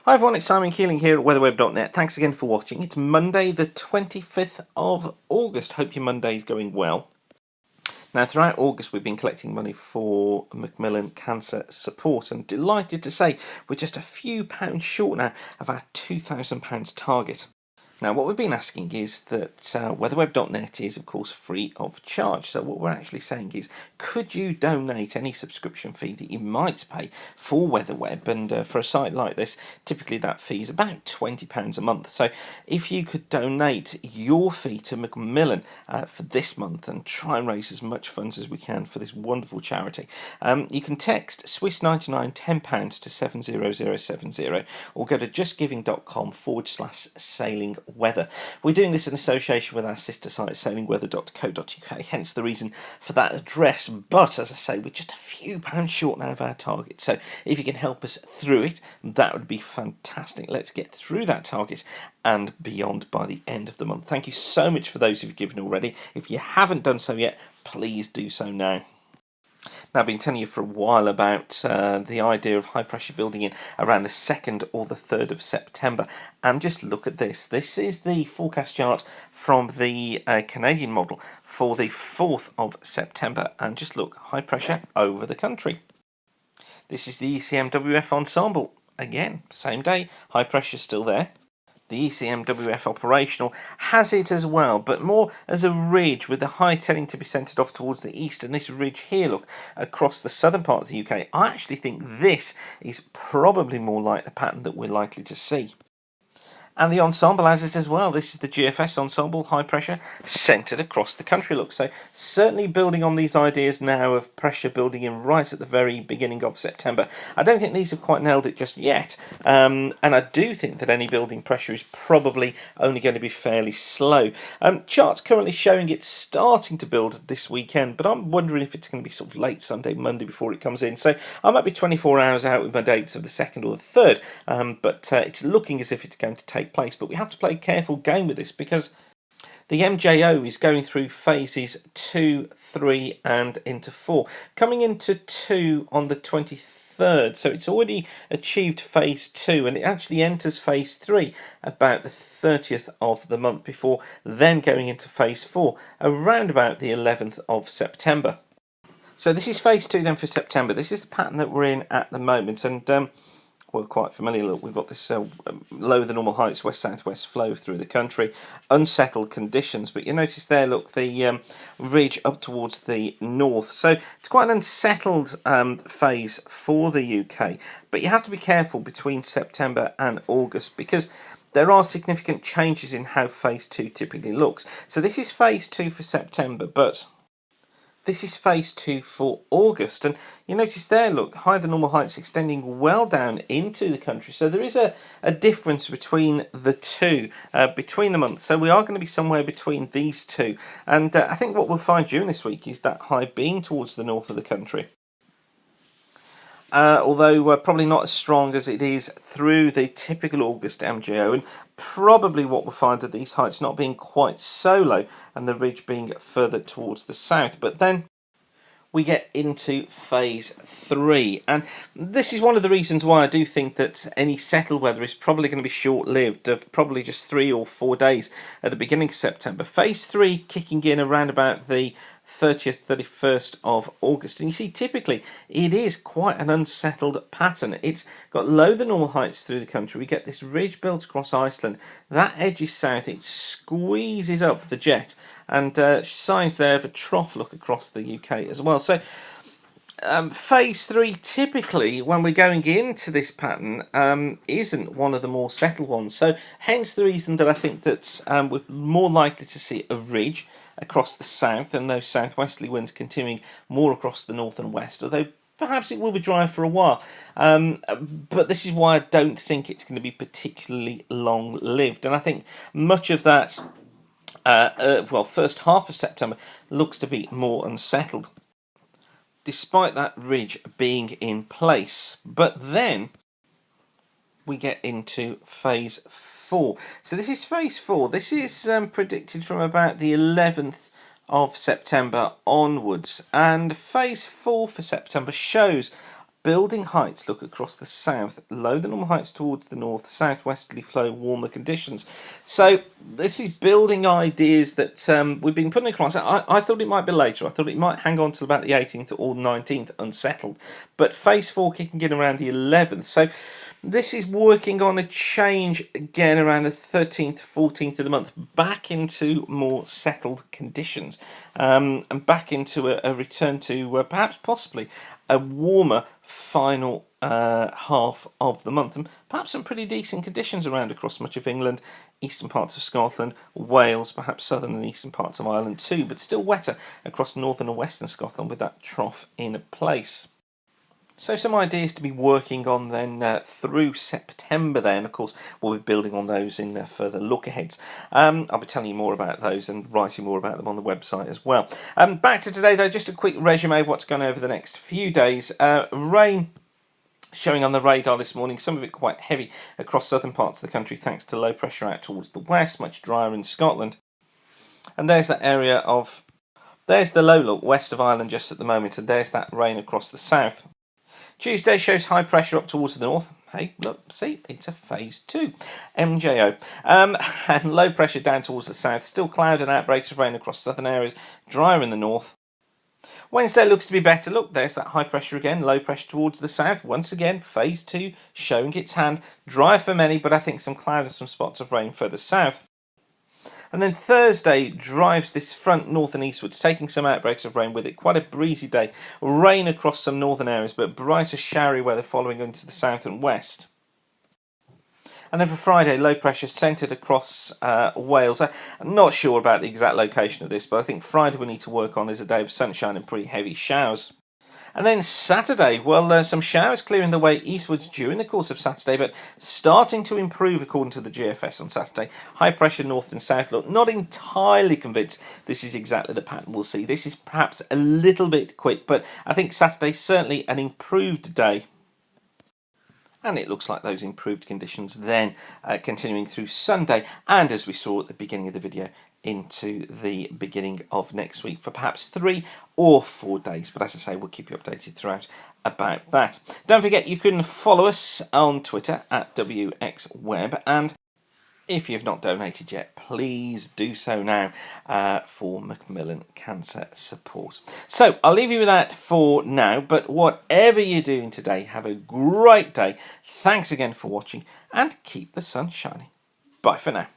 Hi everyone, it's Simon Keeling here at weatherweb.net. Thanks again for watching. It's Monday the 25th of August. Hope your Monday's going well. Now, throughout August, we've been collecting money for Macmillan Cancer Support, and delighted to say we're just a few pounds short now of our £2,000 target. Now, what we've been asking is that weatherweb.net is, of course, free of charge. So what we're actually saying is, could you donate any subscription fee that you might pay for WeatherWeb? And for a site like this, typically that fee is about £20 a month. So if you could donate your fee to Macmillan for this month and try and raise as much funds as we can for this wonderful charity, you can text Swiss 99 £10 to 70070 or go to justgiving.com/sailing weather. We're doing this in association with our sister site sailingweather.co.uk, hence the reason for that address. But as I say, we're just a few pounds short now of our target, so if you can help us through it, that would be fantastic. Let's get through that target and beyond by the end of the month. Thank you so much for those who've given already. If you haven't done so yet, please do so now. Now, I've been telling you for a while about the idea of high pressure building in around the 2nd or the 3rd of September. And just look at this. This is the forecast chart from the Canadian model for the 4th of September. And just look, high pressure over the country. This is the ECMWF ensemble. Again, same day, high pressure still there. The ECMWF operational has it as well, but more as a ridge, with the high tending to be centred off towards the east. And this ridge here, look, across the southern part of the UK, I actually think this is probably more like the pattern that we're likely to see. And the ensemble has it as well. This is the GFS ensemble, high pressure, centred across the country. Look, so certainly building on these ideas now of pressure building in right at the very beginning of September. I don't think these have quite nailed it just yet. And I do think that any building pressure is probably only going to be fairly slow. Charts currently showing it starting to build this weekend, but I'm wondering if it's going to be sort of late Sunday, Monday before it comes in. So I might be 24 hours out with my dates of the 2nd or the 3rd, but it's looking as if it's going to take place. But we have to play a careful game with this because the MJO is going through phases 2, 3 and into 4, coming into 2 on the 23rd, so it's already achieved phase 2 and it actually enters phase 3 about the 30th of the month, before then going into phase 4 around about the 11th of September. So this is phase 2 then for September. This is the pattern that we're in at the moment, and we're quite familiar. Look, we've got this lower than normal heights west-southwest flow through the country, unsettled conditions, but you notice there, look, the ridge up towards the north. So it's quite an unsettled phase for the UK, but you have to be careful between September and August because there are significant changes in how phase 2 typically looks. So this is phase 2 for September, but this is phase 2 for August, and you notice there, look, higher than normal heights extending well down into the country. So there is a difference between the two, between the months. So we are going to be somewhere between these two. And I think what we'll find during this week is that high being towards the north of the country. Although probably not as strong as it is through the typical August MJO, and probably what we'll find are these heights not being quite so low and the ridge being further towards the south. But then we get into phase 3, and this is one of the reasons why I do think that any settled weather is probably going to be short-lived, of probably just 3 or 4 days at the beginning of September. Phase 3 kicking in around about the 30th, 31st of August. And you see, typically, it is quite an unsettled pattern. It's got lower than normal heights through the country. We get this ridge builds across Iceland. That edges south. It squeezes up the jet. And signs there of a trough look across the UK as well. So phase 3, typically, when we're going into this pattern, isn't one of the more settled ones. So hence the reason that I think that we're more likely to see a ridge across the south, and those southwesterly winds continuing more across the north and west, although perhaps it will be dry for a while. But this is why I don't think it's going to be particularly long-lived. And I think much of that, first half of September looks to be more unsettled, despite that ridge being in place. But then we get into phase 4. So this is phase 4. This is predicted from about the 11th of September onwards. And phase 4 for September shows building heights look across the south, low the normal heights towards the north, southwesterly flow, warmer conditions. So this is building ideas that we've been putting across. I thought it might be later. I thought it might hang on till about the 18th or 19th unsettled. But phase 4 kicking in around the 11th. So this is working on a change again around the 13th, 14th of the month, back into more settled conditions, and back into a return to perhaps possibly a warmer final half of the month, and perhaps some pretty decent conditions around across much of England, eastern parts of Scotland, Wales, perhaps southern and eastern parts of Ireland too, but still wetter across northern and western Scotland with that trough in place. So some ideas to be working on then through September then. Of course, we'll be building on those in further look-aheads. I'll be telling you more about those and writing more about them on the website as well. Back to today though, just a quick resume of what's gone over the next few days. Rain showing on the radar this morning, some of it quite heavy across southern parts of the country thanks to low pressure out towards the west, much drier in Scotland. And there's that area of, there's the low look west of Ireland just at the moment, and there's that rain across the south. Tuesday shows high pressure up towards the north. Hey, look, see, it's a phase 2. MJO. And low pressure down towards the south. Still cloud and outbreaks of rain across southern areas. Drier in the north. Wednesday looks to be better. Look, there's that high pressure again. Low pressure towards the south. Once again, phase 2 showing its hand. Dry for many, but I think some cloud and some spots of rain further south. And then Thursday drives this front north and eastwards, taking some outbreaks of rain with it. Quite a breezy day. Rain across some northern areas, but brighter showery weather following into the south and west. And then for Friday, low pressure centred across Wales. I'm not sure about the exact location of this, but I think Friday we need to work on is a day of sunshine and pretty heavy showers. And then Saturday, well, some showers clearing the way eastwards during the course of Saturday, but starting to improve according to the GFS on Saturday. High pressure north and south. Look, not entirely convinced this is exactly the pattern we'll see. This is perhaps a little bit quick, but I think Saturday certainly an improved day. And it looks like those improved conditions then continuing through Sunday, and as we saw at the beginning of the video, into the beginning of next week for perhaps 3 or 4 days. But as I say, we'll keep you updated throughout about that. Don't forget you can follow us on Twitter at WXWeb, and if you've not donated yet, please do so now for Macmillan Cancer Support. So I'll leave you with that for now, but whatever you're doing today, have a great day. Thanks again for watching, and keep the sun shining. Bye for now.